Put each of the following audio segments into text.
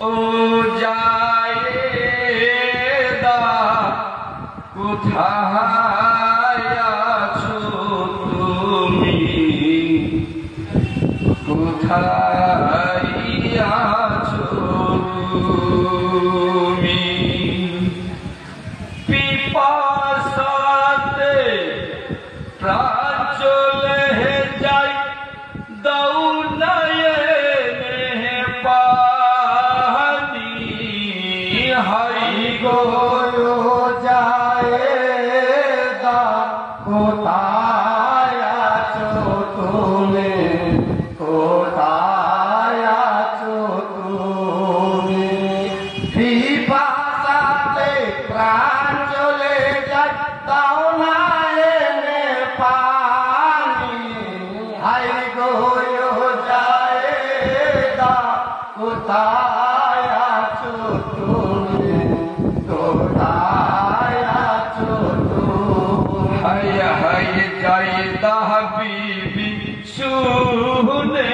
ও জায়েদা কোথায় আছো তুমি, কোথায় আছো তুমি? পিপাসাতে প্রাণ চলে যায়, দাও না এনে পানি। হাই গো জায়েদা কোথায় আছো তুমি, কোথায় আছো তুমি? পিপাসাতে প্রাণ চলে যায়, দাও না এনে পানি। হাই গো জায়েদা কোথায় আছো তুমি, কোথায় আছো তুমি? হাই হাই জায়েদা বিবি শুনে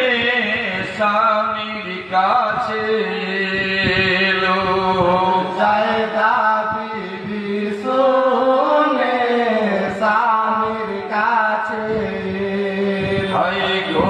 স্বামীর কাছে এলো। জায়েদা বিবি শুনে স্বামীর কাছে হাই গো